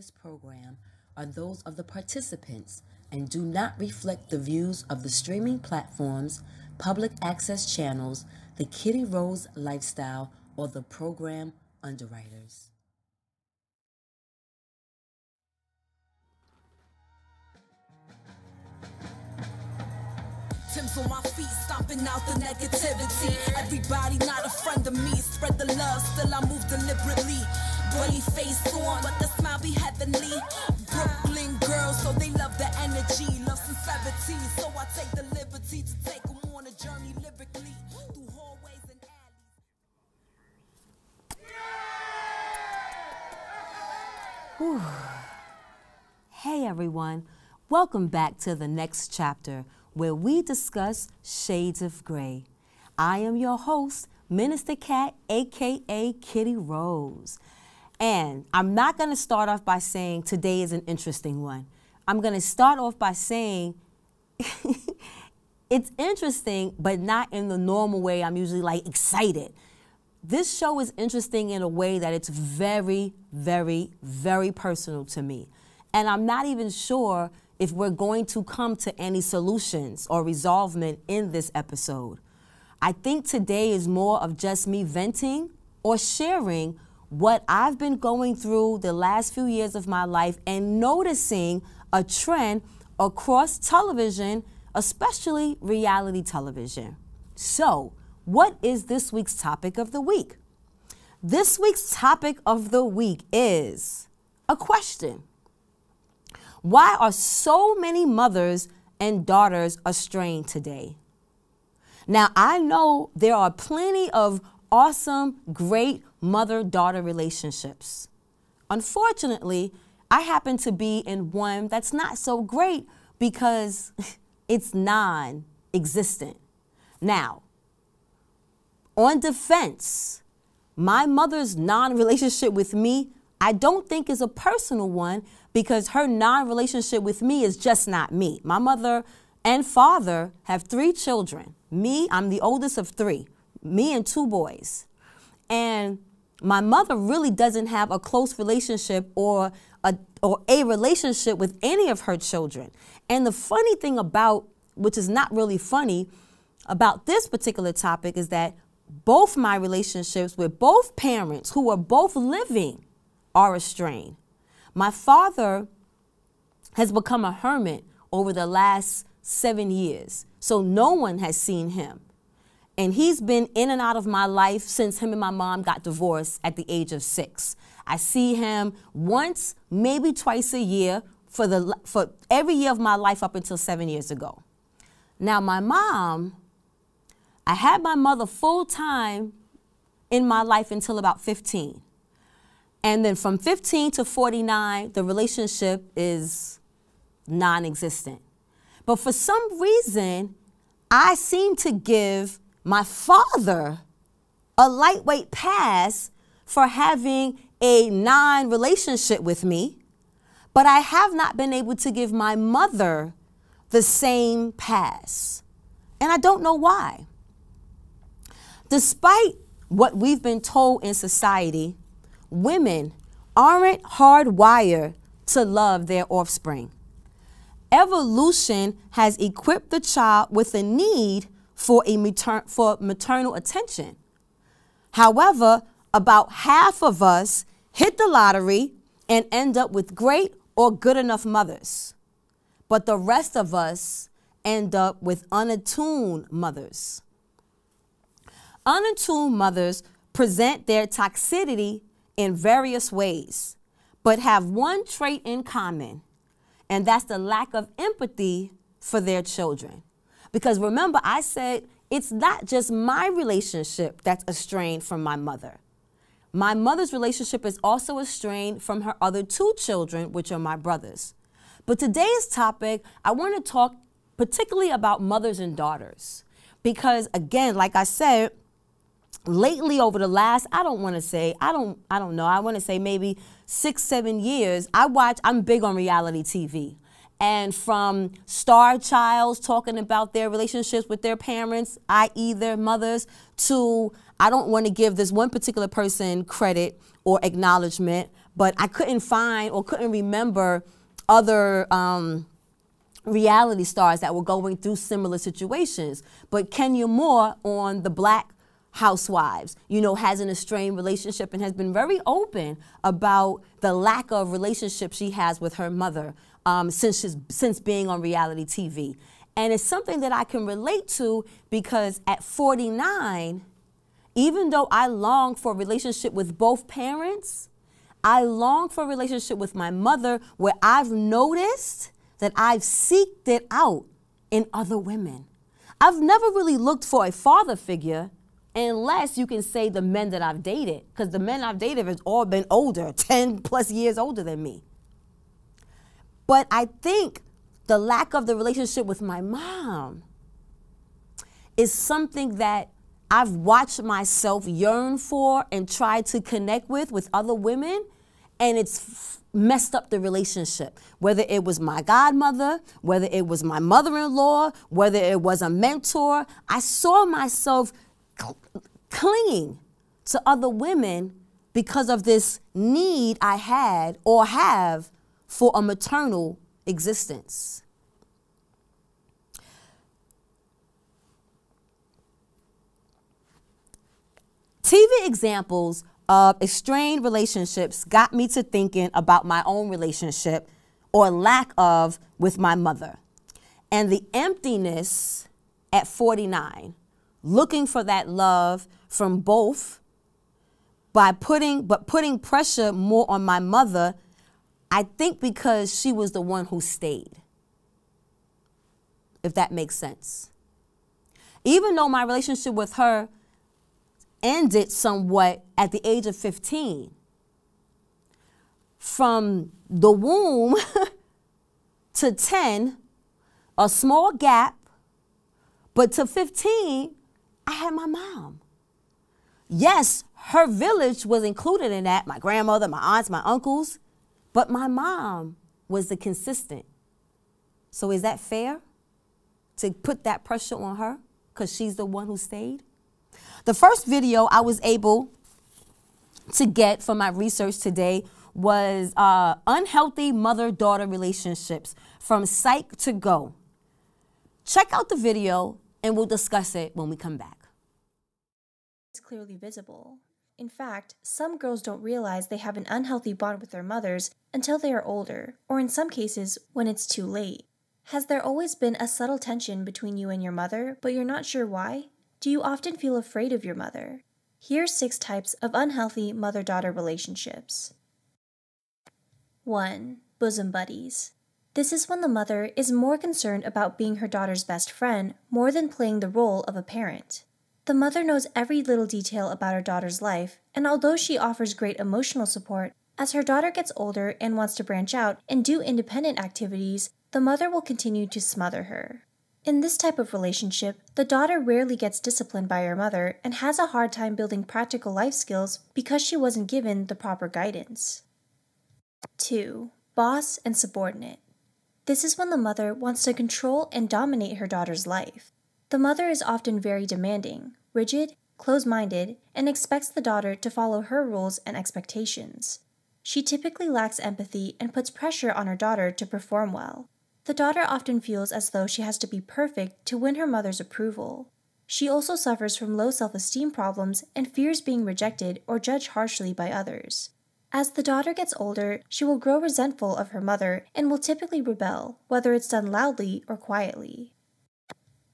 this program are those of the participants and do not reflect the views of the streaming platforms, public access channels, the KittyRose lifestyle, or the program underwriters. Tim's on my feet, stomping out the negativity. Everybody not a friend of me. Spread the love, still I move deliberately. Bully face on, but the smile be heavenly. Brooklyn girls, so they love the energy. Love sincerity, so I take the liberty to take them on a journey lyrically. Through hallways and alleys. Hey everyone, welcome back to the next chapter, where we discuss shades of gray. I am your host, Minister Cat, aka KittyRose. And I'm not gonna start off by saying today is an interesting one. I'm gonna start off by saying it's interesting, but not in the normal way I'm usually like excited. This show is interesting in a way that it's very, very, very personal to me. And I'm not even sure if we're going to come to any solutions or resolvement in this episode. I think today is more of just me venting or sharing what I've been going through the last few years of my life and noticing a trend across television, especially reality television. So, what is this week's topic of the week? This week's topic of the week is a question. Why are so many mothers and daughters estranged today? Now, I know there are plenty of awesome, great mother-daughter relationships. Unfortunately, I happen to be in one that's not so great because it's non-existent. Now, on defense, my mother's non-relationship with me, I don't think is a personal one because her non-relationship with me is just not me. My mother and father have 3 children. Me, I'm the oldest of 3, me and 2 boys. And my mother really doesn't have a close relationship or a relationship with any of her children. And the funny thing about, which is not really funny, about this particular topic is that both my relationships with both parents who are both living are estranged. My father has become a hermit over the last 7 years, so no one has seen him. And he's been in and out of my life since him and my mom got divorced at the age of 6. I see him once, maybe twice a year for every year of my life up until 7 years ago. Now my mom, I had my mother full time in my life until about 15. And then from 15 to 49, the relationship is non-existent. But for some reason, I seem to give my father a lightweight pass for having a non-relationship with me, but I have not been able to give my mother the same pass. And I don't know why. Despite what we've been told in society, women aren't hardwired to love their offspring. Evolution has equipped the child with a need for maternal attention. However, about half of us hit the lottery and end up with great or good enough mothers. But the rest of us end up with unattuned mothers. Unattuned mothers present their toxicity in various ways, but have one trait in common, and that's the lack of empathy for their children. Because remember, I said it's not just my relationship that's estranged from my mother. My mother's relationship is also estranged from her other 2 children, which are my brothers. But today's topic, I want to talk particularly about mothers and daughters. Because again, like I said, lately over the last, I don't want to say, I don't know, I want to say maybe 6, 7 years, I'm big on reality TV. And from star childs talking about their relationships with their parents, i.e. their mothers, to I don't want to give this one particular person credit or acknowledgement, but I couldn't find or couldn't remember other reality stars that were going through similar situations. But Kenya Moore on the Black Housewives, has an estranged relationship and has been very open about the lack of relationship she has with her mother since being on reality TV. And it's something that I can relate to because at 49, even though I long for a relationship with both parents, I long for a relationship with my mother where I've noticed that I've seeked it out in other women. I've never really looked for a father figure unless you can say the men that I've dated, because the men I've dated have all been older, 10 plus years older than me. But I think the lack of the relationship with my mom is something that I've watched myself yearn for and try to connect with other women, and it's messed up the relationship. Whether it was my godmother, whether it was my mother-in-law, whether it was a mentor, I saw myself clinging to other women because of this need I had or have for a maternal existence. TV examples of estranged relationships got me to thinking about my own relationship or lack of with my mother and the emptiness at 49, looking for that love from both but putting pressure more on my mother, I think because she was the one who stayed, if that makes sense. Even though my relationship with her ended somewhat at the age of 15. From the womb to 10, a small gap, but to 15, I had my mom. Yes, her village was included in that, my grandmother, my aunts, my uncles, but my mom was the consistent. So is that fair to put that pressure on her because she's the one who stayed? The first video I was able to get from my research today was unhealthy mother-daughter relationships from Psych to Go. Check out the video and we'll discuss it when we come back. It's clearly visible. In fact, some girls don't realize they have an unhealthy bond with their mothers until they are older, or in some cases, when it's too late. Has there always been a subtle tension between you and your mother, but you're not sure why? Do you often feel afraid of your mother? Here's 6 types of unhealthy mother-daughter relationships. 1. Bosom buddies. This is when the mother is more concerned about being her daughter's best friend more than playing the role of a parent. The mother knows every little detail about her daughter's life, and although she offers great emotional support, as her daughter gets older and wants to branch out and do independent activities, the mother will continue to smother her. In this type of relationship, the daughter rarely gets disciplined by her mother and has a hard time building practical life skills because she wasn't given the proper guidance. 2. Boss and subordinate. This is when the mother wants to control and dominate her daughter's life. The mother is often very demanding, rigid, close-minded, and expects the daughter to follow her rules and expectations. She typically lacks empathy and puts pressure on her daughter to perform well. The daughter often feels as though she has to be perfect to win her mother's approval. She also suffers from low self-esteem problems and fears being rejected or judged harshly by others. As the daughter gets older, she will grow resentful of her mother and will typically rebel, whether it's done loudly or quietly.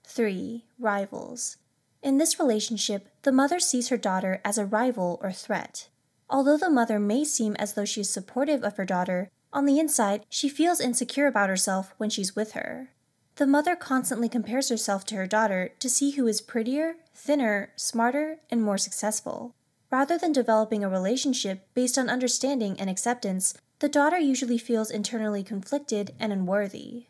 3. Rivals. In this relationship, the mother sees her daughter as a rival or threat. Although the mother may seem as though she is supportive of her daughter, on the inside, she feels insecure about herself when she's with her. The mother constantly compares herself to her daughter to see who is prettier, thinner, smarter, and more successful. Rather than developing a relationship based on understanding and acceptance, the daughter usually feels internally conflicted and unworthy.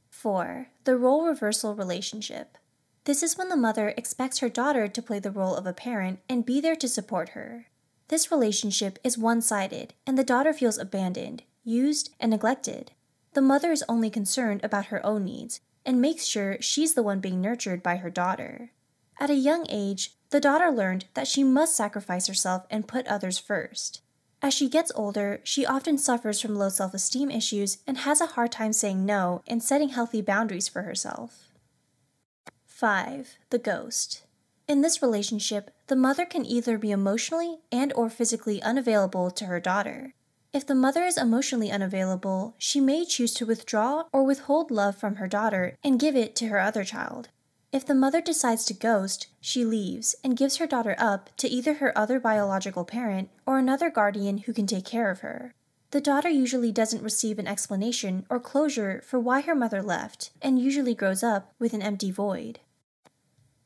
4. The role reversal relationship. This is when the mother expects her daughter to play the role of a parent and be there to support her. This relationship is one-sided, and the daughter feels abandoned, used, and neglected. The mother is only concerned about her own needs and makes sure she's the one being nurtured by her daughter. At a young age, the daughter learned that she must sacrifice herself and put others first. As she gets older, she often suffers from low self-esteem issues and has a hard time saying no and setting healthy boundaries for herself. 5. The ghost. In this relationship, the mother can either be emotionally and/or physically unavailable to her daughter. If the mother is emotionally unavailable, she may choose to withdraw or withhold love from her daughter and give it to her other child. If the mother decides to ghost, she leaves and gives her daughter up to either her other biological parent or another guardian who can take care of her. The daughter usually doesn't receive an explanation or closure for why her mother left and usually grows up with an empty void.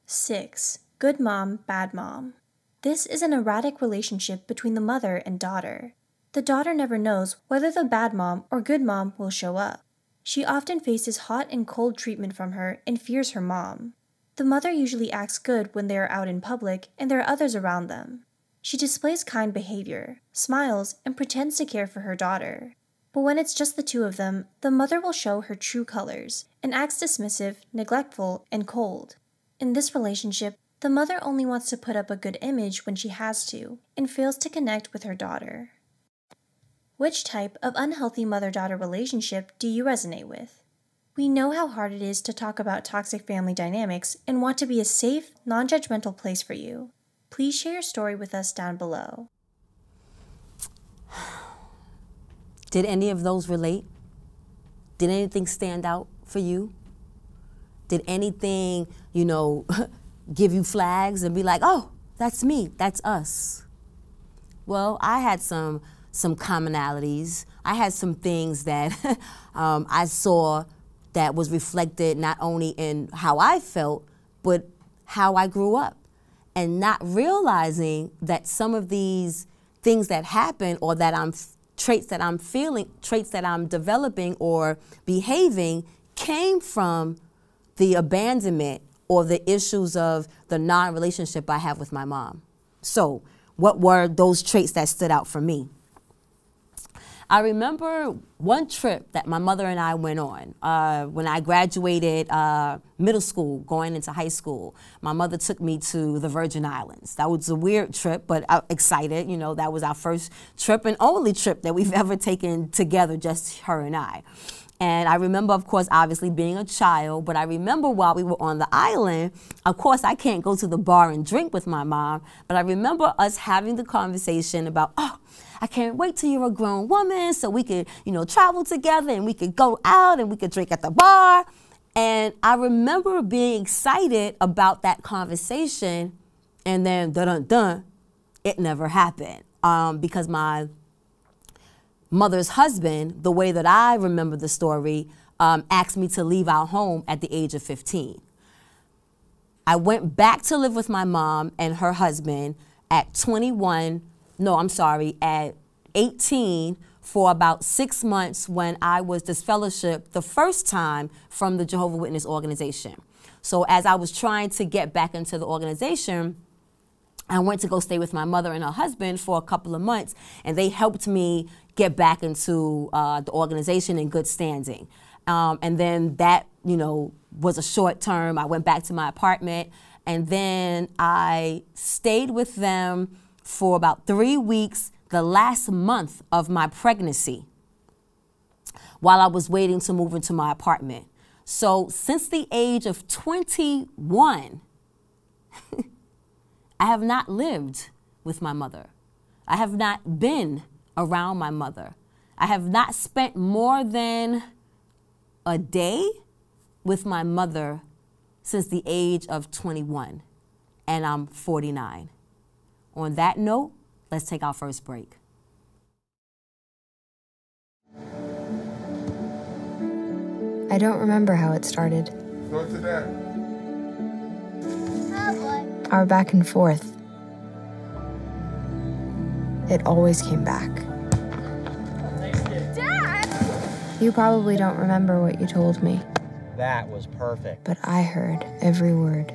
6. Good mom, bad mom. This is an erratic relationship between the mother and daughter. The daughter never knows whether the bad mom or good mom will show up. She often faces hot and cold treatment from her and fears her mom. The mother usually acts good when they are out in public and there are others around them. She displays kind behavior, smiles, and pretends to care for her daughter. But when it's just the two of them, the mother will show her true colors and acts dismissive, neglectful, and cold. In this relationship, the mother only wants to put up a good image when she has to and fails to connect with her daughter. Which type of unhealthy mother-daughter relationship do you resonate with? We know how hard it is to talk about toxic family dynamics and want to be a safe, non-judgmental place for you. Please share your story with us down below. Did any of those relate? Did anything stand out for you? Did anything, give you flags and be like, oh, that's me, that's us? Well, I had some commonalities. I had some things that I saw that was reflected not only in how I felt, but how I grew up. And not realizing that some of these things that happen or that traits that I'm feeling, traits that I'm developing or behaving came from the abandonment or the issues of the non-relationship I have with my mom. So what were those traits that stood out for me? I remember one trip that my mother and I went on when I graduated middle school, going into high school. My mother took me to the Virgin Islands. That was a weird trip, but excited. That was our first trip and only trip that we've ever taken together, just her and I. And I remember, of course, obviously being a child, but I remember while we were on the island, of course, I can't go to the bar and drink with my mom, but I remember us having the conversation about, oh, I can't wait till you're a grown woman so we could, travel together and we could go out and we could drink at the bar. And I remember being excited about that conversation, and then dun-dun-dun, it never happened because my mother's husband, the way that I remember the story, asked me to leave our home at the age of 15. I went back to live with my mom and her husband at 18 for about 6 months when I was disfellowshipped the first time from the Jehovah's Witness organization. So as I was trying to get back into the organization, I went to go stay with my mother and her husband for a couple of months, and they helped me get back into the organization in good standing. And then that, was a short term. I went back to my apartment, and then I stayed with them for about 3 weeks, the last month of my pregnancy, while I was waiting to move into my apartment. So since the age of 21, I have not lived with my mother. I have not been around my mother. I have not spent more than a day with my mother since the age of 21, and I'm 49. On that note, let's take our first break. I don't remember how it started. Go to that. Our back and forth. It always came back. Dad! You probably don't remember what you told me, That was perfect. but I heard every word.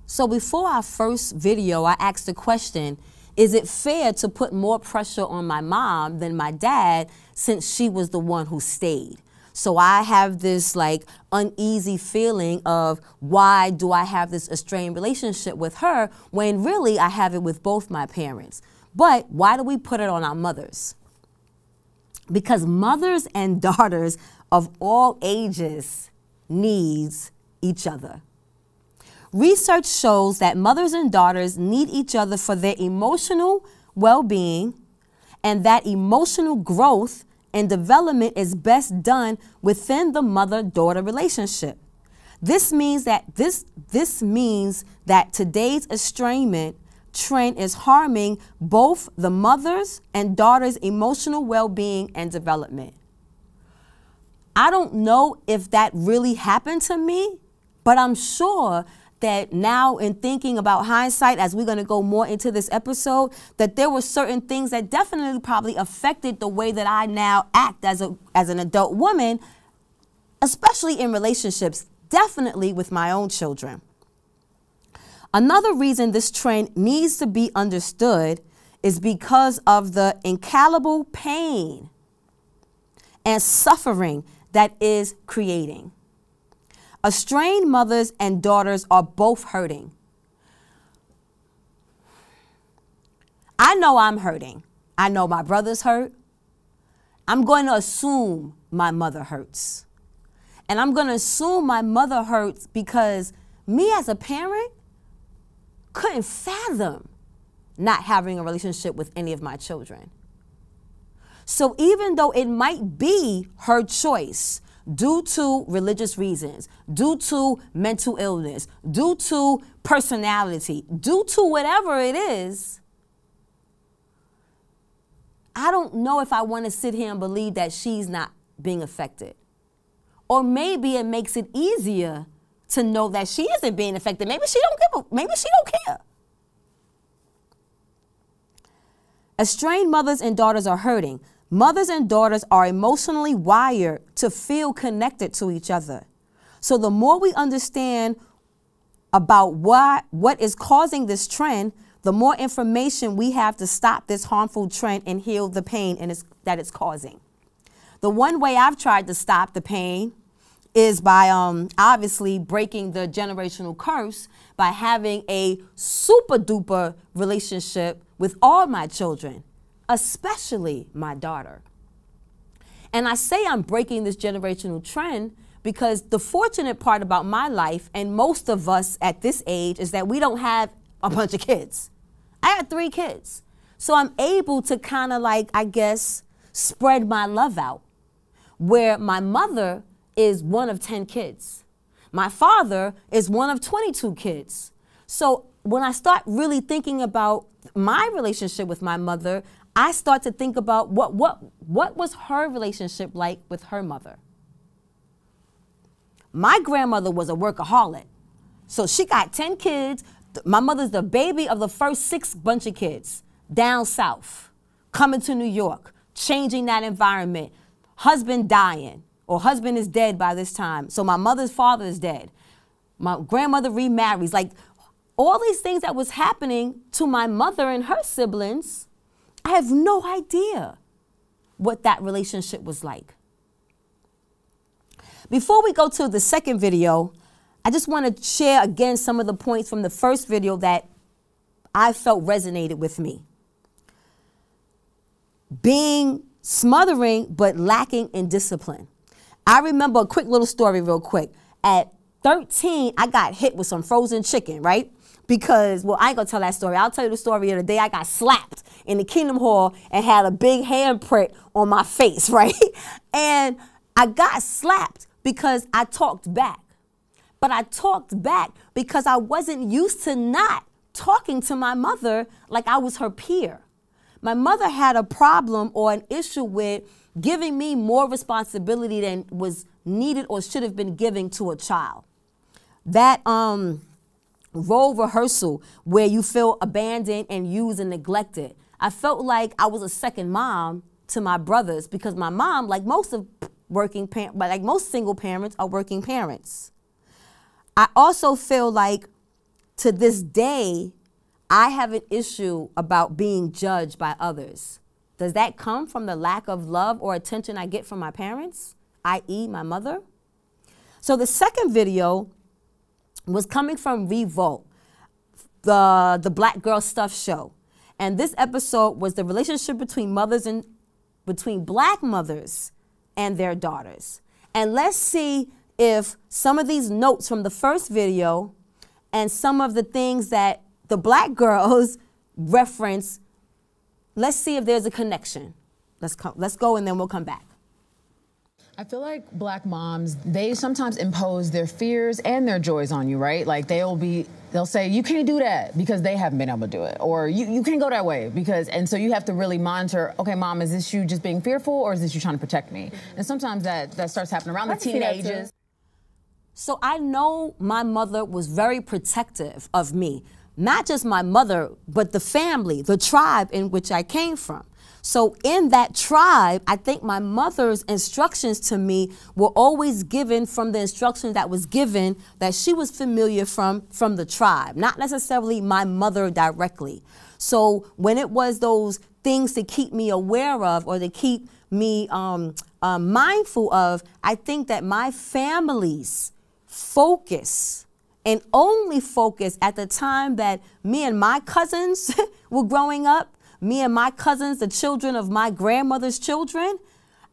So before our first video, I asked the question, is it fair to put more pressure on my mom than my dad since she was the one who stayed? So I have this like uneasy feeling of why do I have this estranged relationship with her when really I have it with both my parents. But why do we put it on our mothers? Because mothers and daughters of all ages needs each other. Research shows that mothers and daughters need each other for their emotional well-being, and that emotional growth and development is best done within the mother-daughter relationship. This means that today's estrangement trend is harming both the mother's and daughter's emotional well-being and development. I don't know if that really happened to me, but I'm sure that now in thinking about hindsight, as we're going to go more into this episode, that there were certain things that definitely probably affected the way that I now act as an adult woman, especially in relationships, definitely with my own children. Another reason this trend needs to be understood is because of the incalculable pain and suffering that is creating. Estranged mothers and daughters are both hurting. I know I'm hurting. I know my brother's hurt. I'm going to assume my mother hurts. And I'm going to assume my mother hurts because me as a parent couldn't fathom not having a relationship with any of my children. So even though it might be her choice due to religious reasons, due to mental illness, due to personality, due to whatever it is, I don't know if I want to sit here and believe that she's not being affected. Or maybe it makes it easier to know that she isn't being affected. Maybe she don't care. Estranged mothers and daughters are hurting. Mothers and daughters are emotionally wired to feel connected to each other. So the more we understand about what is causing this trend, the more information we have to stop this harmful trend and heal the pain that it's causing. The one way I've tried to stop the pain is by obviously breaking the generational curse by having a super duper relationship with all my children, especially my daughter. And I say I'm breaking this generational trend because the fortunate part about my life and most of us at this age is that we don't have a bunch of kids. I had 3 kids. So I'm able to kind of like, I guess, spread my love out, where my mother is one of 10 kids. My father is one of 22 kids. So when I start really thinking about my relationship with my mother, I start to think about what was her relationship like with her mother. My grandmother was a workaholic. So she got 10 kids. My mother's the baby of the first 6 bunch of kids down south, coming to New York, changing that environment, husband dying, or husband is dead by this time. So my mother's father is dead. My grandmother remarries. Like all these things that was happening to my mother and her siblings, I have no idea what that relationship was like. Before we go to the second video, I just want to share again some of the points from the first video that I felt resonated with me. Being smothering but lacking in discipline. I remember a quick little story real quick. At 13, I got hit with some frozen chicken, right? Because, well, I ain't gonna tell that story. I'll tell you the story of the day I got slapped in the Kingdom Hall and had a big handprint on my face, right? And I got slapped because I talked back. But I talked back because I wasn't used to not talking to my mother like I was her peer. My mother had a problem or an issue with giving me more responsibility than was needed or should have been given to a child. That role rehearsal where you feel abandoned and used and neglected. I felt like I was a second mom to my brothers because my mom, like most single parents, are working parents. I also feel like to this day, I have an issue about being judged by others. Does that come from the lack of love or attention I get from my parents? i.e. my mother? So the second video was coming from REVOLT, the Black Girl Stuff show. And this episode was the relationship between between black mothers and their daughters. And let's see if some of these notes from the first video and some of the things that the black girls reference, let's see if there's a connection. Let's go and then we'll come back. I feel like black moms, they sometimes impose their fears and their joys on you, right? Like they'll say, you can't do that because they haven't been able to do it. Or you can't go that way because, and so you have to really monitor, okay, mom, is this you just being fearful or is this you trying to protect me? And sometimes that starts happening around the teenagers. So I know my mother was very protective of me. Not just my mother, but the family, the tribe in which I came from. So in that tribe, I think my mother's instructions to me were always given from the instructions that was given that she was familiar from the tribe, not necessarily my mother directly. So when it was those things to keep me aware of or to keep me mindful of, I think that my family's focus and only focus at the time that me and my cousins were growing up, me and my cousins, the children of my grandmother's children,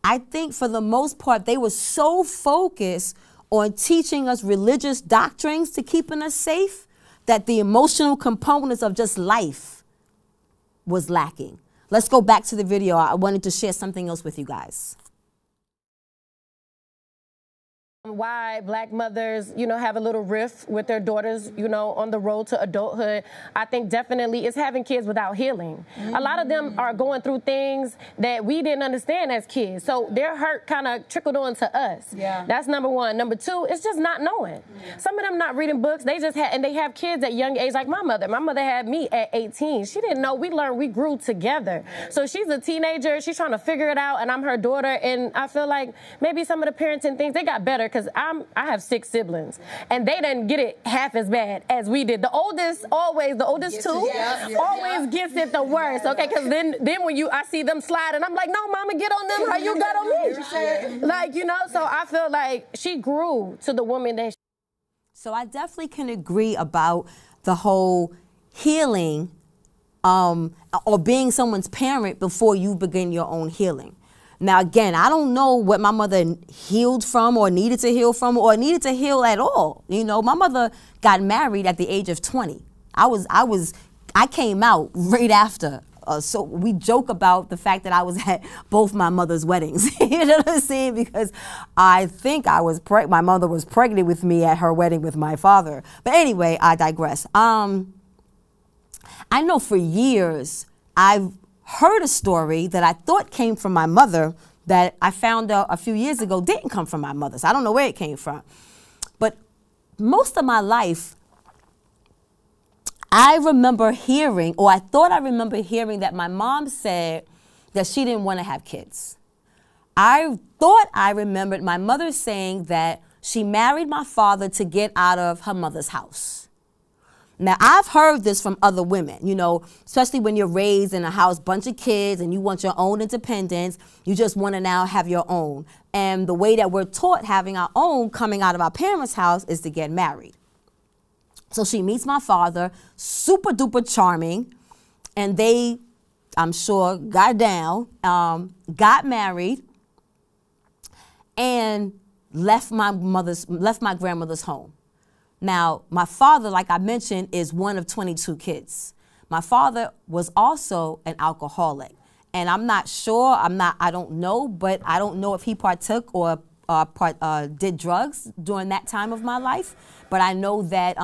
I think for the most part, they were so focused on teaching us religious doctrines to keeping us safe that the emotional components of just life was lacking. Let's go back to the video. I wanted to share something else with you guys. Why black mothers, have a little rift with their daughters, on the road to adulthood, I think definitely is having kids without healing. A lot of them are going through things that we didn't understand as kids. So their hurt kind of trickled on to us. Yeah. That's number one. Number two, it's just not knowing. Some of them not reading books. They just had, and they have kids at young age like my mother. My mother had me at 18. She didn't know. We learned, we grew together. So she's a teenager. She's trying to figure it out, and I'm her daughter. And I feel like maybe some of the parenting things, they got better because I have 6 siblings, and they didn't get it half as bad as we did. The oldest two always gets it the worst, okay? Because then when I see them slide, and I'm like, no, mama, get on them how you got on me. Like, so I feel like she grew to the woman that So I definitely can agree about the whole healing or being someone's parent before you begin your own healing. Now, again, I don't know what my mother healed from or needed to heal from or needed to heal at all. My mother got married at the age of 20. I came out right after. So we joke about the fact that I was at both my mother's weddings. You know what I'm saying? Because I think my mother was pregnant with me at her wedding with my father. But anyway, I digress. I know for years I've heard a story that I thought came from my mother that I found out a few years ago didn't come from my mother. So I don't know where it came from. But most of my life, I remember hearing, or I thought I remember hearing that my mom said that she didn't want to have kids. I thought I remembered my mother saying that she married my father to get out of her mother's house. Now, I've heard this from other women, especially when you're raised in a house, bunch of kids, and you want your own independence. You just want to now have your own. And the way that we're taught having our own coming out of our parents' house is to get married. So she meets my father, super duper charming, and they, I'm sure, got down, got married, and left my grandmother's home. Now, my father, like I mentioned, is one of 22 kids. My father was also an alcoholic. And I'm not sure, I don't know, but I don't know if he partook or did drugs during that time of my life. But I know that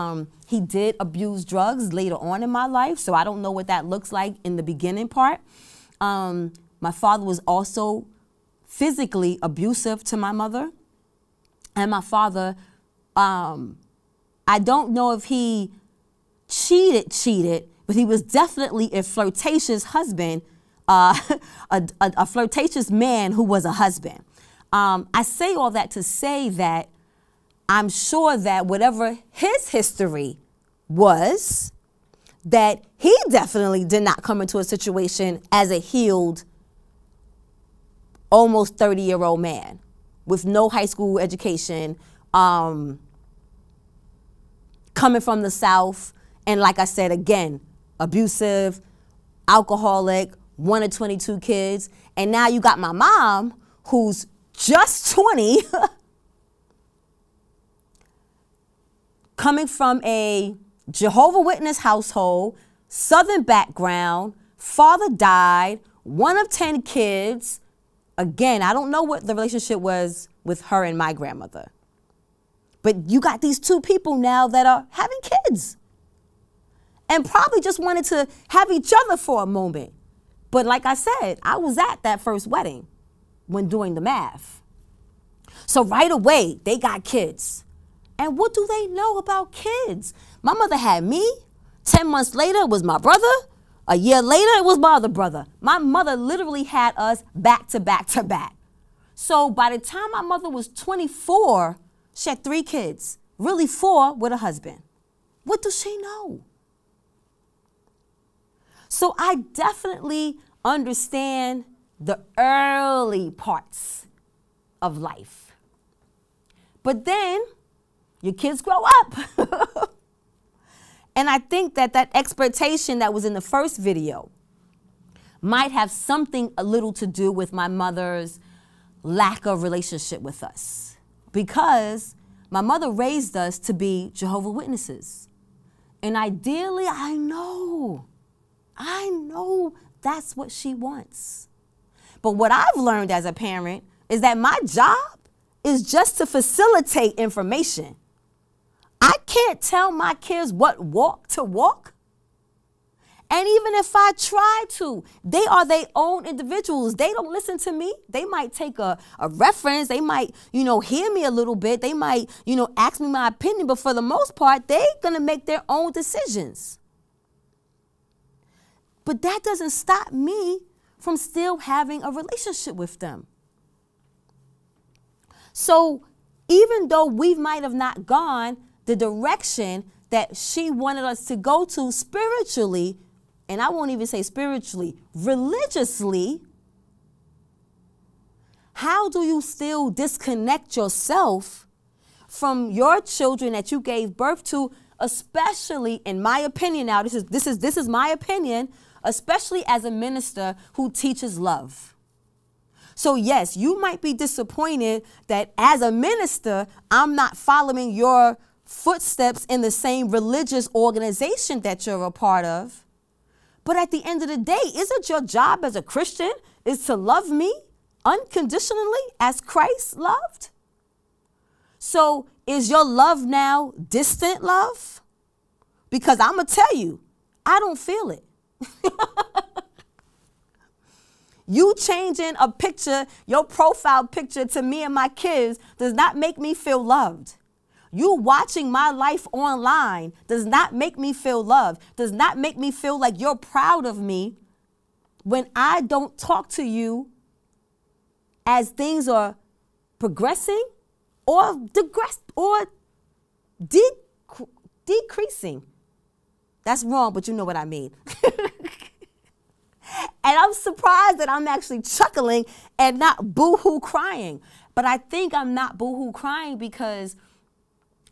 he did abuse drugs later on in my life. So I don't know what that looks like in the beginning part. My father was also physically abusive to my mother. And my father, I don't know if he cheated, but he was definitely a flirtatious husband, a flirtatious man who was a husband. I say all that to say that I'm sure that whatever his history was, that he definitely did not come into a situation as a healed, almost 30-year-old man. with no high school education, coming from the South, and like I said, again, abusive, alcoholic, 1 of 22 kids, and now you got my mom, who's just 20, coming from a Jehovah's Witness household, Southern background, father died, 1 of 10 kids. Again, I don't know what the relationship was with her and my grandmother. But you got these 2 people now that are having kids and probably just wanted to have each other for a moment. But like I said, I was at that first wedding when doing the math. So right away, they got kids. And what do they know about kids? My mother had me. 10 months later, it was my brother. A year later, it was my other brother. My mother literally had us back to back to back. So by the time my mother was 24, she had 3 kids, really 4 with a husband. What does she know? So I definitely understand the early parts of life. But then your kids grow up. And I think that that expectation that was in the first video might have something a little to do with my mother's lack of relationship with us. Because my mother raised us to be Jehovah's Witnesses. And ideally, I know that's what she wants. But what I've learned as a parent is that my job is just to facilitate information. I can't tell my kids what walk to walk. And even if I try to, they are their own individuals. They don't listen to me. They might take a reference. They might, hear me a little bit. They might, ask me my opinion. But for the most part, they're going to make their own decisions. But that doesn't stop me from still having a relationship with them. So even though we might have not gone the direction that she wanted us to go to spiritually, and I won't even say spiritually, religiously, how do you still disconnect yourself from your children that you gave birth to, especially, in my opinion now, this is my opinion, especially as a minister who teaches love. So yes, you might be disappointed that as a minister, I'm not following your footsteps in the same religious organization that you're a part of. But at the end of the day, isn't your job as a Christian is to love me unconditionally as Christ loved? So is your love now distant love? Because I'm going to tell you, I don't feel it. You changing a picture, your profile picture to me and my kids does not make me feel loved. You watching my life online does not make me feel loved, does not make me feel like you're proud of me when I don't talk to you as things are progressing or decreasing. That's wrong, but you know what I mean. And I'm surprised that I'm actually chuckling and not boo-hoo crying. But I think I'm not boo-hoo crying because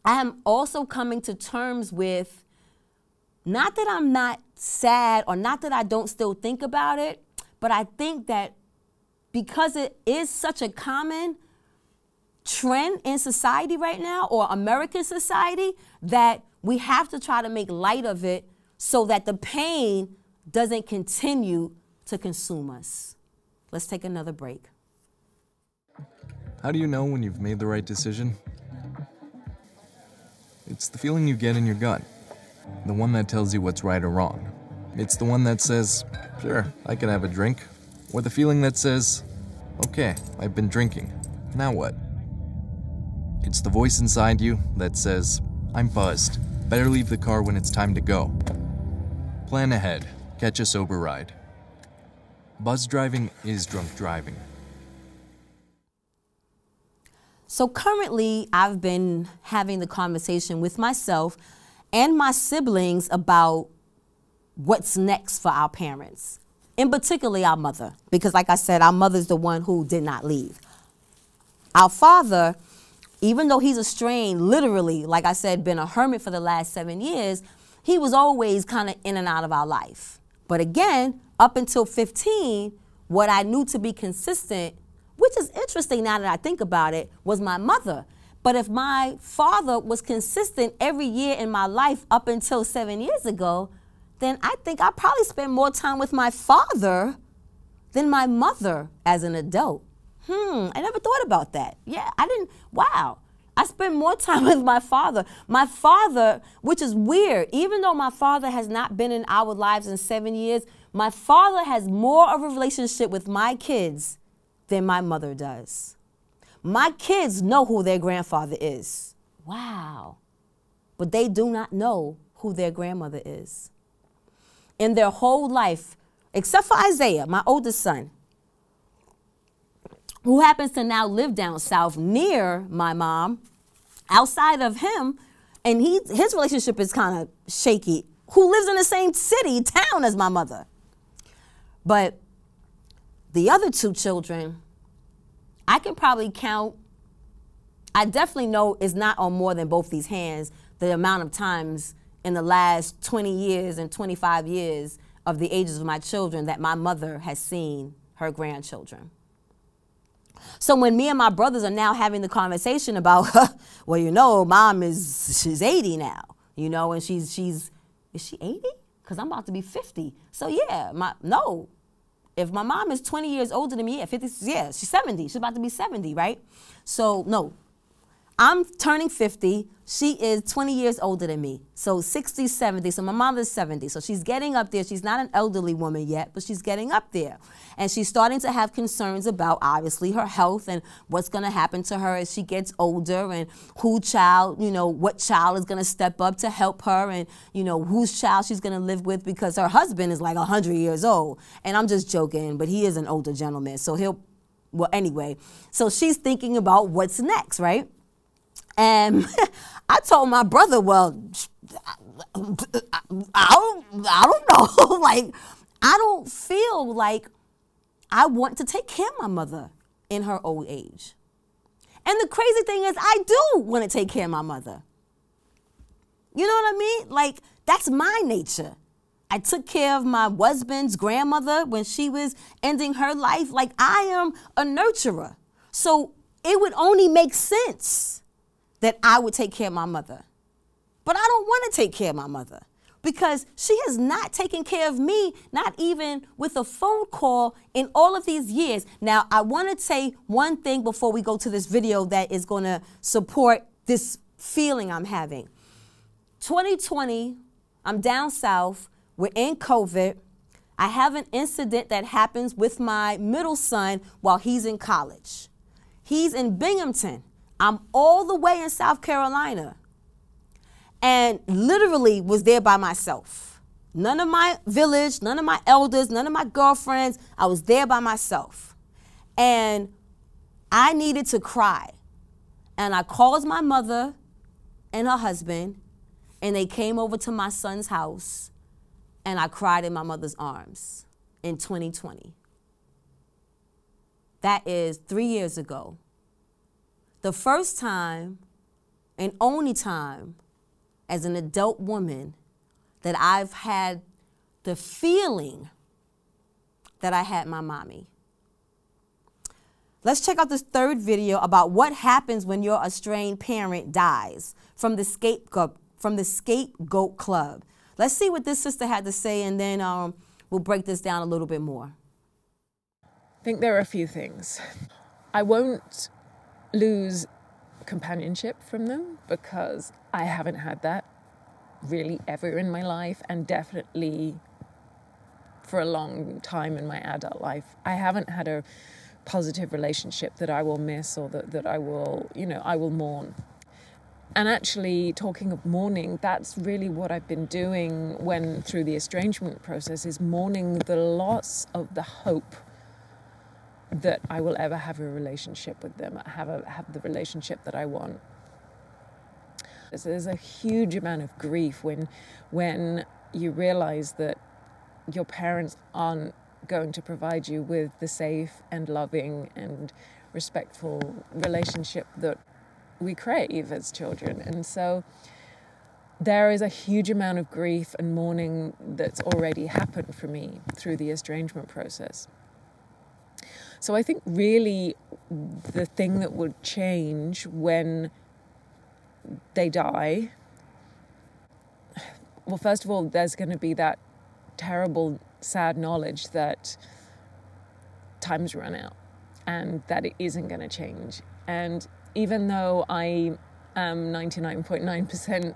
I am also coming to terms with, not that I'm not sad or not that I don't still think about it, but I think that because it is such a common trend in society right now, or American society, that we have to try to make light of it so that the pain doesn't continue to consume us. Let's take another break. How do you know when you've made the right decision? It's the feeling you get in your gut, the one that tells you what's right or wrong. It's the one that says, sure, I can have a drink, or the feeling that says, okay, I've been drinking, now what? It's the voice inside you that says, I'm buzzed, better leave the car when it's time to go. Plan ahead, catch a sober ride. Buzz driving is drunk driving. So currently, I've been having the conversation with myself and my siblings about what's next for our parents, in particular our mother, because like I said, our mother's the one who did not leave. Our father, even though he's estranged, literally, like I said, been a hermit for the last 7 years, he was always kind of in and out of our life. But again, up until 15, what I knew to be consistent, which is interesting now that I think about it, was my mother. But if my father was consistent every year in my life up until 7 years ago, then I think I probably spent more time with my father than my mother as an adult. I never thought about that. Yeah, I didn't, wow. I spend more time with my father. My father, which is weird, even though my father has not been in our lives in 7 years, my father has more of a relationship with my kids than my mother does. My kids know who their grandfather is. Wow. But they do not know who their grandmother is. In their whole life, except for Isaiah, my oldest son, who happens to now live down south near my mom, outside of him, and his relationship is kind of shaky, who lives in the same city, town as my mother. But the other two children, I can probably count, I definitely know it's not on more than both these hands, the amount of times in the last 20 years and 25 years of the ages of my children that my mother has seen her grandchildren. So when me and my brothers are now having the conversation about, well, you know, mom she's 80 now, you know, and is she 80? Because I'm about to be 50. So yeah, no. If my mom is 20 years older than me, yeah, 50, yeah, she's 70. She's about to be 70, right? So no, I'm turning 50. She is 20 years older than me. So 60, 70. So my mother's 70. So she's getting up there. She's not an elderly woman yet, but she's getting up there. And she's starting to have concerns about, obviously, her health and what's going to happen to her as she gets older and what child is going to step up to help her and, you know, whose child she's going to live with because her husband is like 100 years old. And I'm just joking, but he is an older gentleman. So well, anyway. So she's thinking about what's next, right? And I told my brother, well, I don't know. Like, I don't feel like I want to take care of my mother in her old age. And the crazy thing is, I do want to take care of my mother. You know what I mean? Like, that's my nature. I took care of my husband's grandmother when she was ending her life. Like, I am a nurturer. So it would only make sense that I would take care of my mother. But I don't want to take care of my mother because she has not taken care of me, not even with a phone call in all of these years. Now, I want to say one thing before we go to this video that is going to support this feeling I'm having. 2020, I'm down south. We're in COVID. I have an incident that happens with my middle son while he's in college. He's in Binghamton. I'm all the way in South Carolina and literally was there by myself. None of my village, none of my elders, none of my girlfriends. I was there by myself. And I needed to cry. And I called my mother and her husband, and they came over to my son's house, and I cried in my mother's arms in 2020. That is 3 years ago. The first time and only time as an adult woman that I've had the feeling that I had my mommy. Let's check out this third video about what happens when your estranged parent dies from the Scapegoat Club. Let's see what this sister had to say, and then we'll break this down a little bit more. I think there are a few things. I won't lose companionship from them because I haven't had that really ever in my life, and definitely for a long time in my adult life. I haven't had a positive relationship that I will miss or that I will, I will mourn. And actually, talking of mourning, that's really what I've been doing through the estrangement process, is mourning the loss of the hope that I will ever have a relationship with them, have the relationship that I want. So there's a huge amount of grief when you realize that your parents aren't going to provide you with the safe and loving and respectful relationship that we crave as children. And so there is a huge amount of grief and mourning that's already happened for me through the estrangement process. So I think really the thing that would change when they die, well, first of all, there's going to be that terrible, sad knowledge that time's run out and that it isn't going to change. And even though I am 99.9%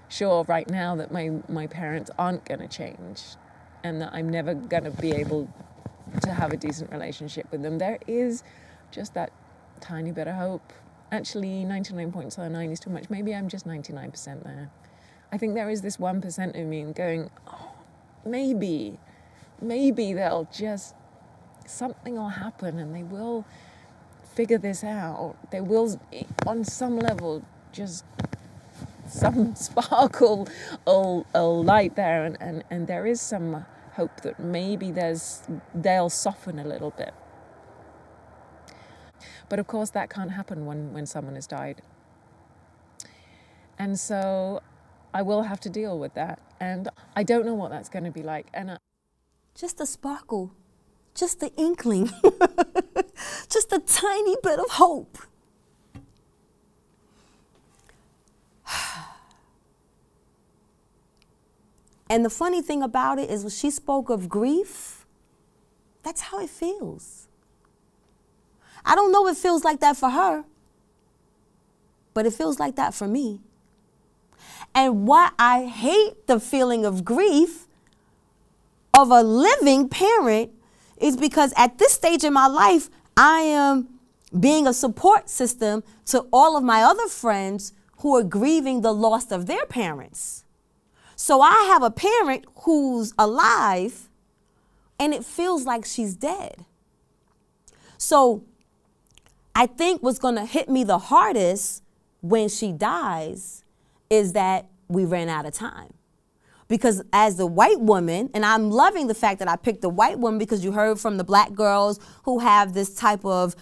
sure right now that my parents aren't going to change and that I'm never going to be able to have a decent relationship with them, there is just that tiny bit of hope. Actually, 99.9 is too much. Maybe I'm just 99% there. I think there is this 1% of me going, oh, maybe they'll just, something will happen and they will figure this out. They will, on some level, just some sparkle or light there, and there is some hope that maybe they'll soften a little bit. But of course that can't happen when someone has died. And so I will have to deal with that. And I don't know what that's going to be like. And just a sparkle, just the inkling, just a tiny bit of hope. And the funny thing about it is when she spoke of grief, that's how it feels. I don't know if it feels like that for her, but it feels like that for me. And why I hate the feeling of grief of a living parent is because at this stage in my life, I am being a support system to all of my other friends who are grieving the loss of their parents. So I have a parent who's alive and it feels like she's dead. So I think what's going to hit me the hardest when she dies is that we ran out of time. Because as the white woman, and I'm loving the fact that I picked the white woman because you heard from the black girls who have this type of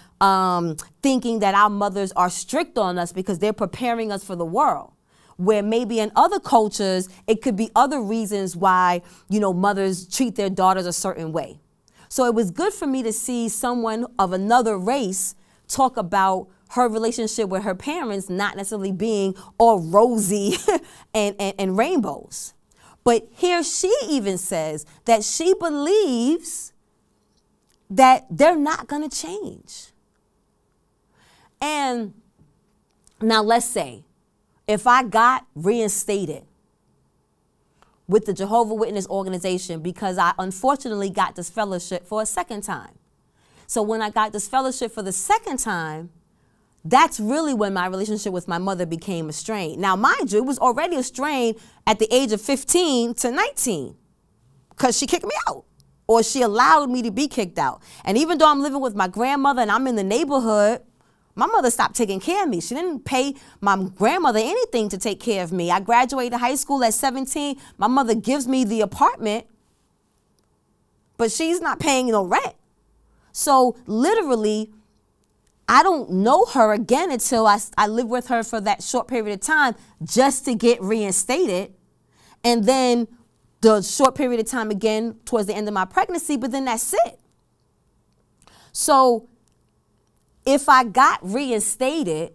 thinking that our mothers are strict on us because they're preparing us for the world. Where maybe in other cultures, it could be other reasons why, you know, mothers treat their daughters a certain way. So it was good for me to see someone of another race talk about her relationship with her parents not necessarily being all rosy and rainbows. But here she even says that she believes that they're not going to change. And now let's say, if I got reinstated with the Jehovah's Witness organization because I unfortunately got this fellowship for a second time. So when I got this fellowship for the second time, that's really when my relationship with my mother became strained. Now, mind you, it was already strained at the age of 15 to 19 because she kicked me out or she allowed me to be kicked out. And even though I'm living with my grandmother and I'm in the neighborhood, my mother stopped taking care of me. She didn't pay my grandmother anything to take care of me. I graduated high school at 17. My mother gives me the apartment, but she's not paying no rent. So literally, I don't know her again until I live with her for that short period of time just to get reinstated. And then the short period of time again towards the end of my pregnancy, but then that's it. So if I got reinstated,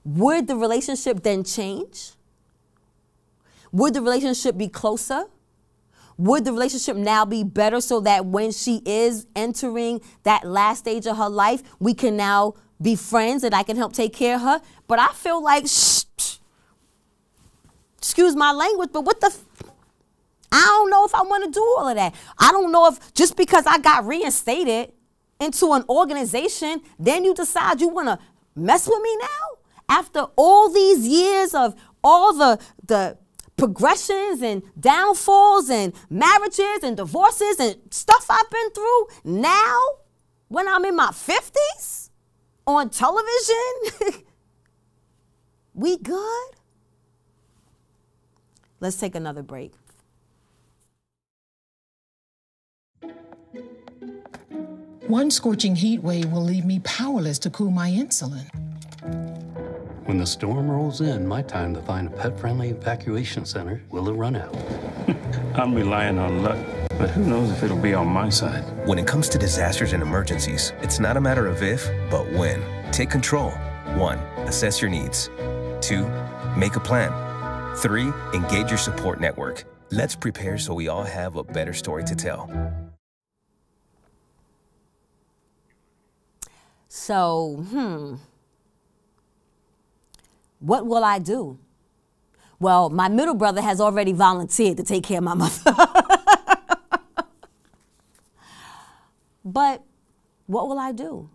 would the relationship then change? Would the relationship be closer? Would the relationship now be better so that when she is entering that last stage of her life, we can now be friends and I can help take care of her? But I feel like, excuse my language, but what the, I don't know if I want to do all of that. I don't know if just because I got reinstated into an organization, then you decide you want to mess with me now? After all these years of all the progressions and downfalls and marriages and divorces and stuff I've been through, now when I'm in my 50s on television, we good? Let's take another break. One scorching heat wave will leave me powerless to cool my insulin. When the storm rolls in, my time to find a pet-friendly evacuation center will have run out. I'm relying on luck, but who knows if it'll be on my side. When it comes to disasters and emergencies, it's not a matter of if, but when. Take control. 1. Assess your needs. 2. Make a plan. 3. Engage your support network. Let's prepare so we all have a better story to tell. So, what will I do? Well, my middle brother has already volunteered to take care of my mother. But what will I do?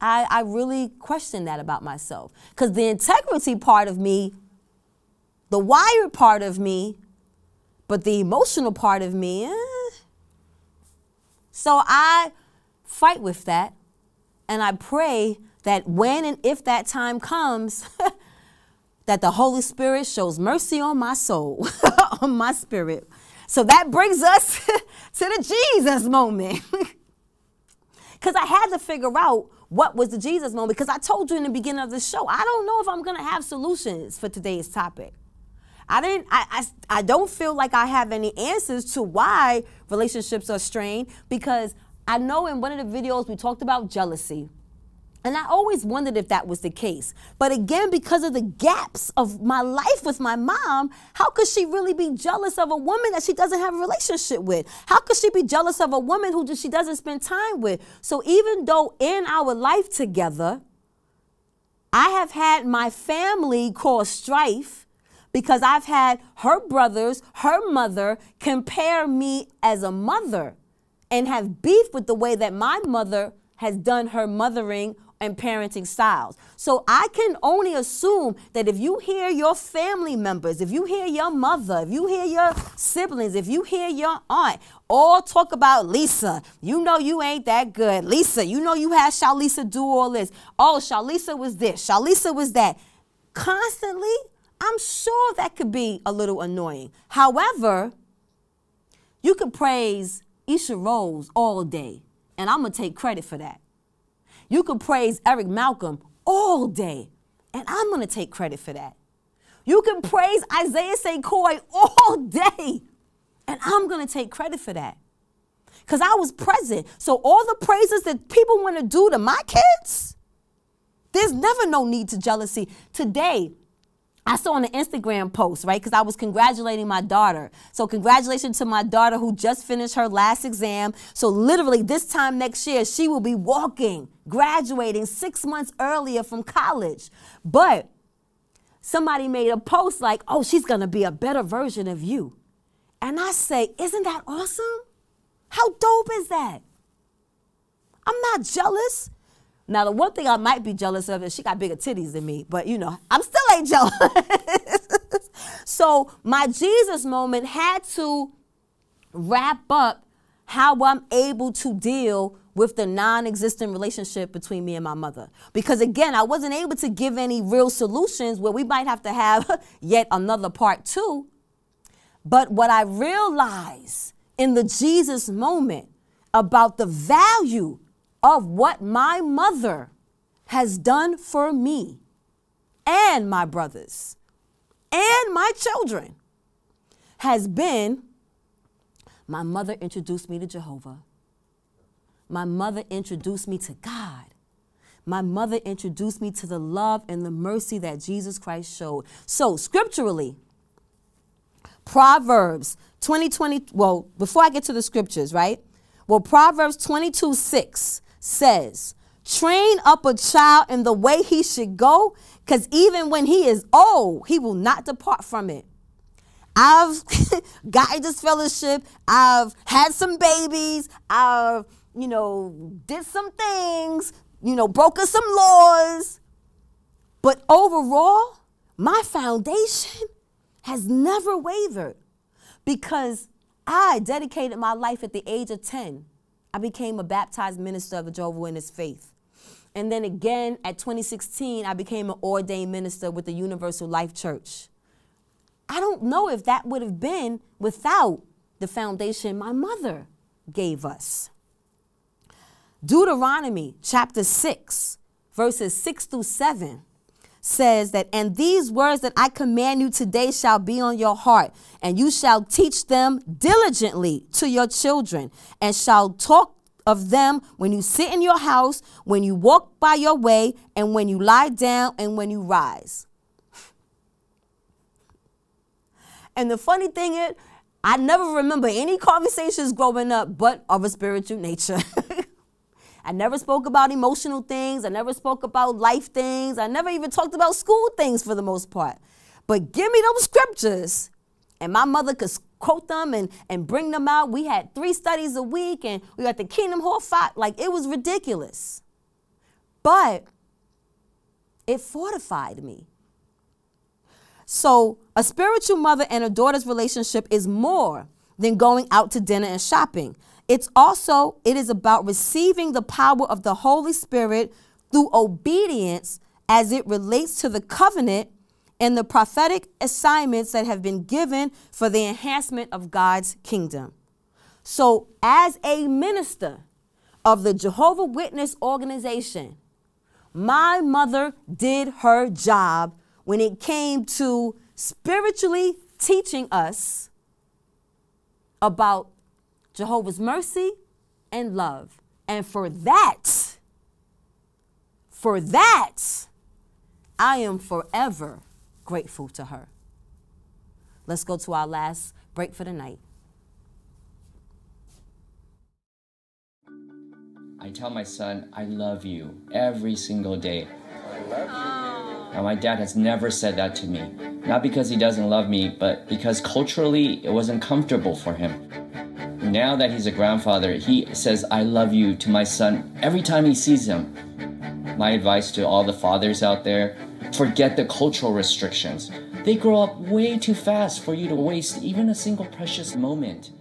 I really question that about myself. Because the integrity part of me, the wired part of me, but the emotional part of me, So I fight with that, and I pray that when and if that time comes, that the Holy Spirit shows mercy on my soul, on my spirit. So that brings us to the Jesus moment. Because I had to figure out what was the Jesus moment, because I told you in the beginning of the show, I don't know if I'm going to have solutions for today's topic. I don't feel like I have any answers to why relationships are strained, because I know in one of the videos we talked about jealousy. And I always wondered if that was the case. But again, because of the gaps of my life with my mom, how could she really be jealous of a woman that she doesn't have a relationship with? How could she be jealous of a woman who she doesn't spend time with? So even though in our life together, I have had my family cause strife, because I've had her brothers, her mother, compare me as a mother and have beef with the way that my mother has done her mothering and parenting styles. So I can only assume that if you hear your family members, if you hear your mother, if you hear your siblings, if you hear your aunt, all talk about Lisa, you know you ain't that good. Lisa, you know you had Shalisa do all this. Oh, Shalisa was this, Shalisa was that. Constantly, I'm sure that could be a little annoying. However, you could praise KittyRose all day, and I'm going to take credit for that. You could praise Eric Malcolm all day, and I'm going to take credit for that. You can praise Isaiah St. Coy all day, and I'm going to take credit for that. Because I was present. So all the praises that people want to do to my kids, there's never no need to jealousy. Today, I saw on an Instagram post, right, because I was congratulating my daughter. So congratulations to my daughter who just finished her last exam. So literally this time next year, she will be walking, graduating 6 months earlier from college. But somebody made a post like, oh, she's going to be a better version of you. And I say, isn't that awesome? How dope is that? I'm not jealous. Now, the one thing I might be jealous of is she got bigger titties than me, but you know, I'm still ain't jealous. So my Jesus moment had to wrap up how I'm able to deal with the non-existent relationship between me and my mother. Because again, I wasn't able to give any real solutions where we might have to have yet another part 2. But what I realized in the Jesus moment about the value of what my mother has done for me and my brothers and my children has been, my mother introduced me to Jehovah. My mother introduced me to God. My mother introduced me to the love and the mercy that Jesus Christ showed. So scripturally, Proverbs 20, well, before I get to the scriptures, right? Well, Proverbs 22:6 says, train up a child in the way he should go, because even when he is old, he will not depart from it. I've gotten this fellowship. I've had some babies. I've, did some things, broken some laws. But overall, my foundation has never wavered, because I dedicated my life at the age of 10. I became a baptized minister of the Jehovah's Witness faith. And then again, at 2016, I became an ordained minister with the Universal Life Church. I don't know if that would have been without the foundation my mother gave us. Deuteronomy chapter 6, verses 6 through 7 says that, and these words that I command you today shall be on your heart, and you shall teach them diligently to your children, and shall talk of them when you sit in your house, when you walk by your way, and when you lie down, and when you rise. And the funny thing is, I never remember any conversations growing up but of a spiritual nature. I never spoke about emotional things. I never spoke about life things. I never even talked about school things for the most part. But give me those scriptures. And my mother could quote them and bring them out. We had 3 studies a week, and we got the Kingdom Hall 5. Like, it was ridiculous. But it fortified me. So a spiritual mother and a daughter's relationship is more than going out to dinner and shopping. It is about receiving the power of the Holy Spirit through obedience as it relates to the covenant and the prophetic assignments that have been given for the enhancement of God's kingdom. So as a minister of the Jehovah's Witness organization, my mother did her job when it came to spiritually teaching us about Jehovah's mercy and love. And for that, I am forever grateful to her. Let's go to our last break for the night. I tell my son, I love you every single day. I love you. Now, my dad has never said that to me. Not because he doesn't love me, but because culturally it wasn't comfortable for him. Now that he's a grandfather, he says, I love you to my son every time he sees him. My advice to all the fathers out there, forget the cultural restrictions. They grow up way too fast for you to waste even a single precious moment.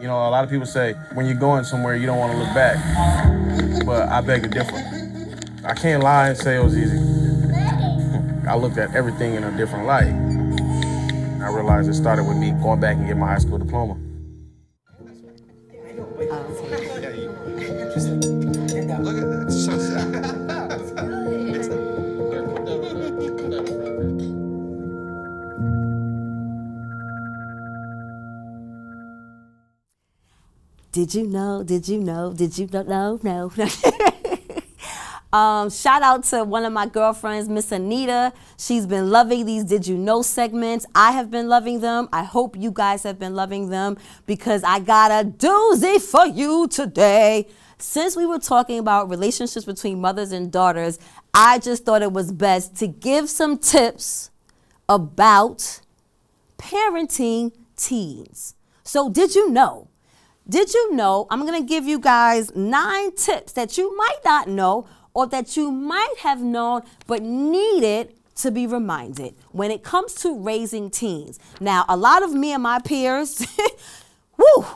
You know, a lot of people say, when you're going somewhere, you don't want to look back. But I beg to differ. I can't lie and say it was easy. I looked at everything in a different light. I realized it started with me going back and getting my high school diploma. Look at that. It's so sad. Did you know? No. Shout out to one of my girlfriends, Miss Anita. She's been loving these Did You Know segments. I have been loving them. I hope you guys have been loving them because I got a doozy for you today. Since we were talking about relationships between mothers and daughters, I just thought it was best to give some tips about parenting teens. So did you know? I'm going to give you guys 9 tips that you might not know or that you might have known but needed to be reminded when it comes to raising teens. Now, a lot of me and my peers,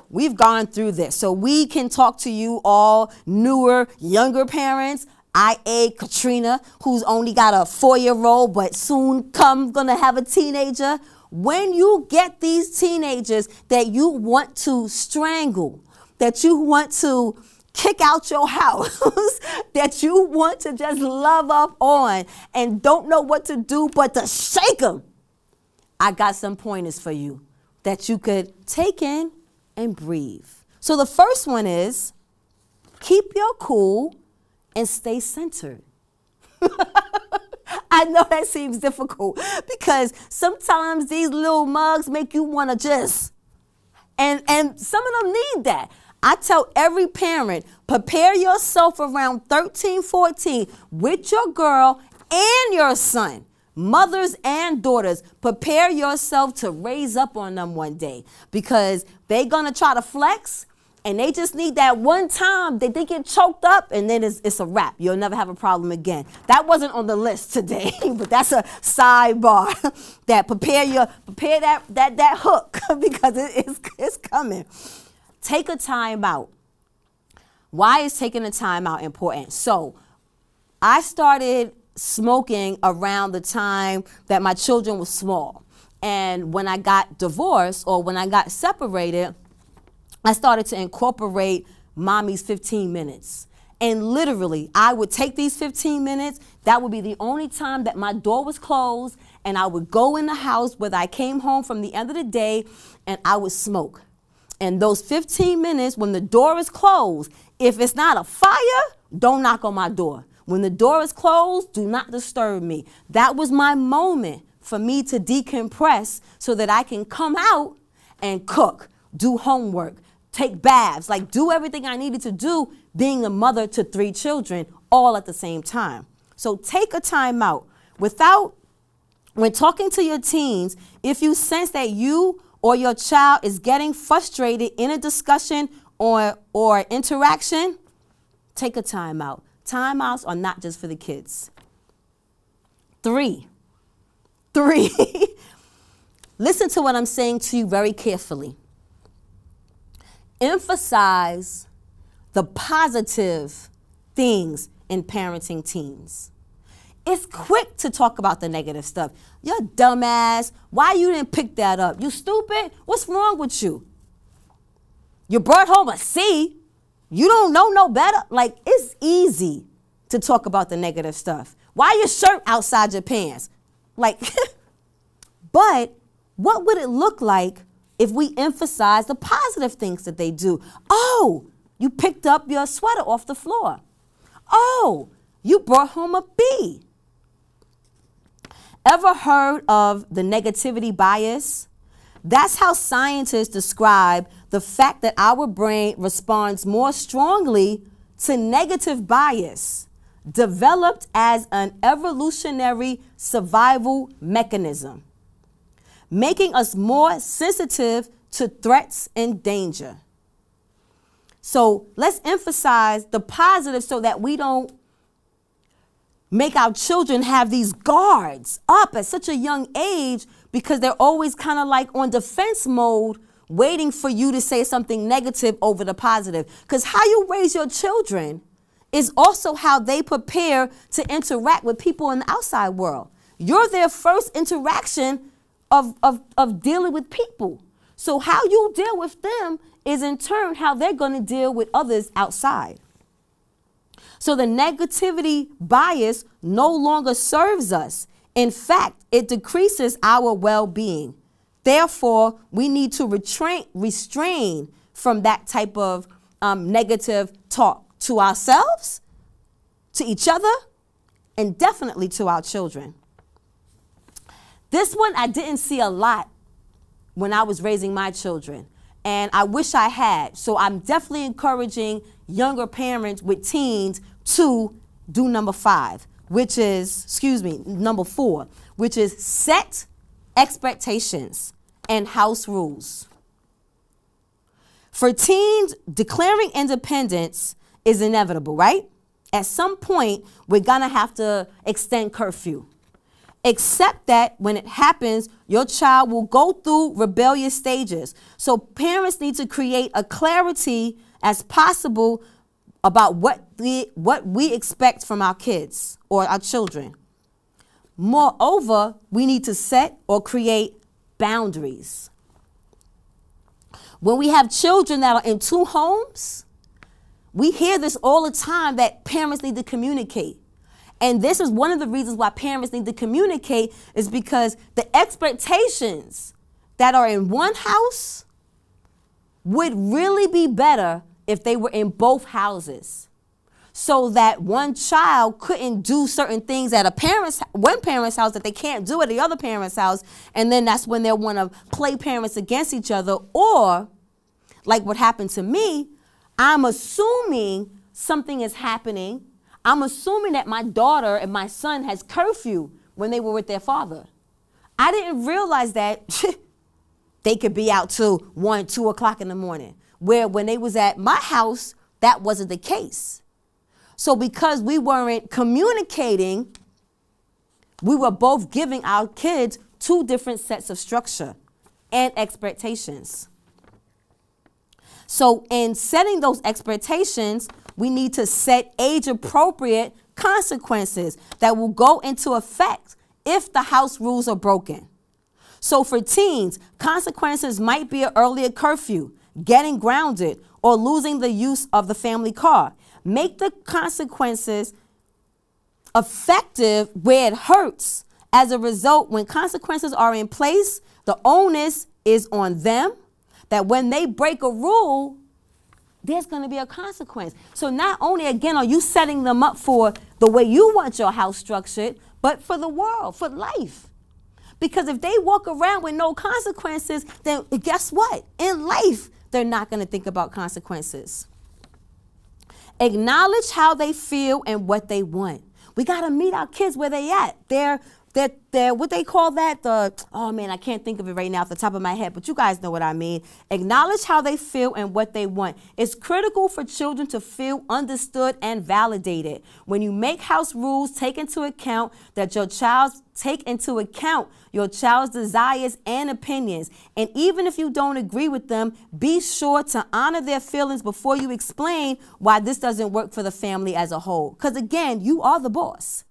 we've gone through this. So we can talk to you all newer, younger parents. I.A. Katrina, who's only got a 4-year-old but soon gonna have a teenager. When you get these teenagers that you want to strangle, that you want to kick out your house, that you want to just love up on and don't know what to do but to shake them, I got some pointers for you that you could take in and breathe. So the first one is keep your cool and stay centered. I know that seems difficult because sometimes these little mugs make you want to just, and some of them need that. I tell every parent, prepare yourself around 13, 14 with your girl and your son. Mothers and daughters, prepare yourself to raise up on them one day because they're going to try to flex. And they just need that one time that they get choked up and then it's a wrap. You'll never have a problem again. That wasn't on the list today, but that's a sidebar. That prepare that hook because it's coming. Take a time out. Why is taking a time out important? So I started smoking around the time that my children were small. And when I got divorced or when I got separated, I started to incorporate mommy's 15 minutes. And literally, I would take these 15 minutes. That would be the only time that my door was closed, and I would go in the house, whether I came home from the end of the day, and I would smoke. And those 15 minutes, when the door is closed, if it's not a fire, don't knock on my door. When the door is closed, do not disturb me. That was my moment for me to decompress so that I can come out and cook, do homework, take baths, like do everything I needed to do, being a mother to 3 children all at the same time. So take a time out. When talking to your teens, if you sense that you or your child is getting frustrated in a discussion or interaction, take a time out. Timeouts are not just for the kids. 3. Listen to what I'm saying to you very carefully. Emphasize the positive things in parenting teens. It's quick to talk about the negative stuff. You're dumbass. Why you didn't pick that up? You stupid? What's wrong with you? You brought home a C. You don't know no better. Like, it's easy to talk about the negative stuff. Why your shirt outside your pants? Like, but what would it look like if we emphasize the positive things that they do? Oh, you picked up your sweater off the floor. Oh, you brought home a B. Ever heard of the negativity bias? That's how scientists describe the fact that our brain responds more strongly to negative bias, developed as an evolutionary survival mechanism, making us more sensitive to threats and danger. So let's emphasize the positive so that we don't make our children have these guards up at such a young age, because they're always kind of like on defense mode, waiting for you to say something negative over the positive. Because how you raise your children is also how they prepare to interact with people in the outside world. You're their first interaction of dealing with people. So how you deal with them is in turn how they're going to deal with others outside. So the negativity bias no longer serves us. In fact, it decreases our well-being. Therefore, we need to restrain from that type of negative talk to ourselves, to each other, and definitely to our children. This one I didn't see a lot when I was raising my children, and I wish I had. So I'm definitely encouraging younger parents with teens to do number 5, which is, number 4, which is set expectations and house rules. For teens, declaring independence is inevitable, right? At some point, we're gonna have to extend curfew. Except that when it happens, your child will go through rebellious stages. So parents need to create a clarity as possible about what we expect from our kids or our children. Moreover, we need to set or create boundaries. When we have children that are in 2 homes, we hear this all the time, that parents need to communicate. And this is one of the reasons why parents need to communicate, is because the expectations that are in one house would really be better if they were in both houses, so that one child couldn't do certain things at one parent's house that they can't do at the other parent's house, and then that's when they'll want to play parents against each other. Or, like what happened to me, I'm assuming something is happening. I'm assuming that my daughter and my son has curfew when they were with their father. I didn't realize that they could be out till 1, 2 o'clock in the morning, where when they was at my house, that wasn't the case. So because we weren't communicating, we were both giving our kids 2 different sets of structure and expectations. So in setting those expectations, we need to set age-appropriate consequences that will go into effect if the house rules are broken. So for teens, consequences might be an earlier curfew, getting grounded, or losing the use of the family car. Make the consequences effective where it hurts. As a result, when consequences are in place, the onus is on them that when they break a rule, there's going to be a consequence. So not only, again, are you setting them up for the way you want your house structured, but for the world, for life. Because if they walk around with no consequences, then guess what? In life, they're not going to think about consequences. Acknowledge how they feel and what they want. We got to meet our kids where they at. They're what they call that, oh man, I can't think of it right now off the top of my head, but you guys know what I mean. Acknowledge how they feel and what they want. It's critical for children to feel understood and validated. When you make house rules, take into account your child's desires and opinions. And even if you don't agree with them, be sure to honor their feelings before you explain why this doesn't work for the family as a whole. Because again, you are the boss.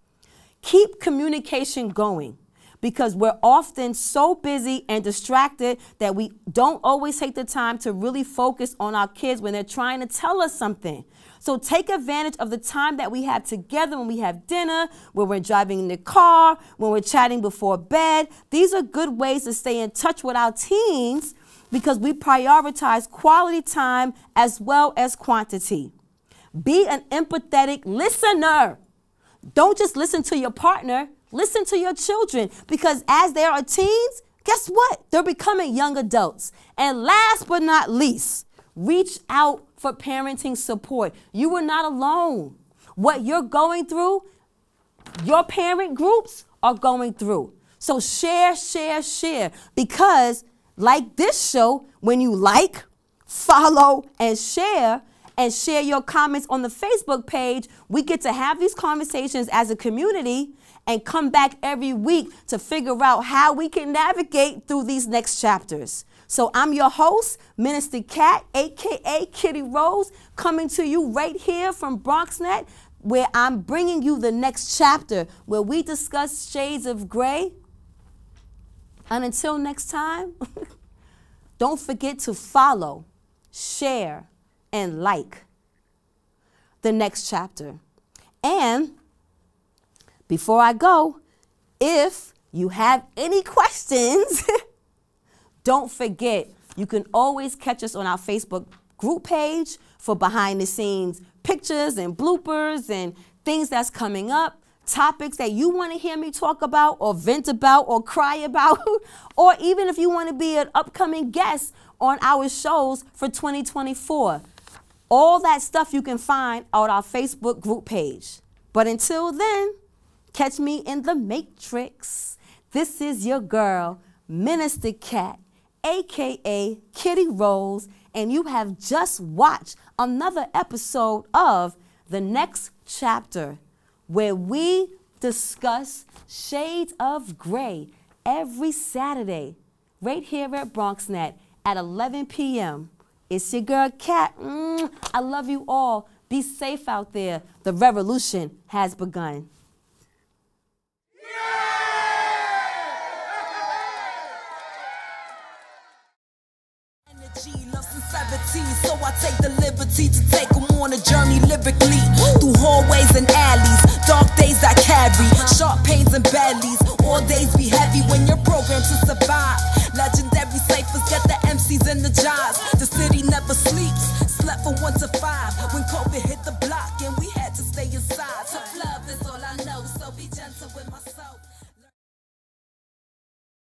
Keep communication going, because we're often so busy and distracted that we don't always take the time to really focus on our kids when they're trying to tell us something. So take advantage of the time that we have together when we have dinner, when we're driving in the car, when we're chatting before bed. These are good ways to stay in touch with our teens because we prioritize quality time as well as quantity. Be an empathetic listener. Don't just listen to your partner, listen to your children, because as they are teens, guess what? They're becoming young adults. And last but not least, reach out for parenting support. You are not alone. What you're going through, your parent groups are going through. So share, share, share, because like this show, when you like, follow, and share your comments on the Facebook page, we get to have these conversations as a community and come back every week to figure out how we can navigate through these next chapters. So I'm your host, Minister Cat, aka KittyRose, coming to you right here from BronxNet, where I'm bringing you the next chapter where we discuss shades of gray. And until next time, don't forget to follow, share, and like the next chapter. And before I go, if you have any questions, don't forget, you can always catch us on our Facebook group page for behind the scenes pictures and bloopers and things that's coming up, topics that you want to hear me talk about or vent about or cry about, or even if you want to be an upcoming guest on our shows for 2024. All that stuff you can find on our Facebook group page. But until then, catch me in the Matrix. This is your girl, Minister Cat, aka KittyRose, and you have just watched another episode of The Next Chapter, where we discuss shades of gray every Saturday, right here at BronxNet at 11 p.m. It's your girl, Cat. I love you all. Be safe out there. The revolution has begun. So I take the liberty to take them on a journey lyrically through hallways and alleys. Dark days I carry, sharp pains and bellies. All days be heavy when you're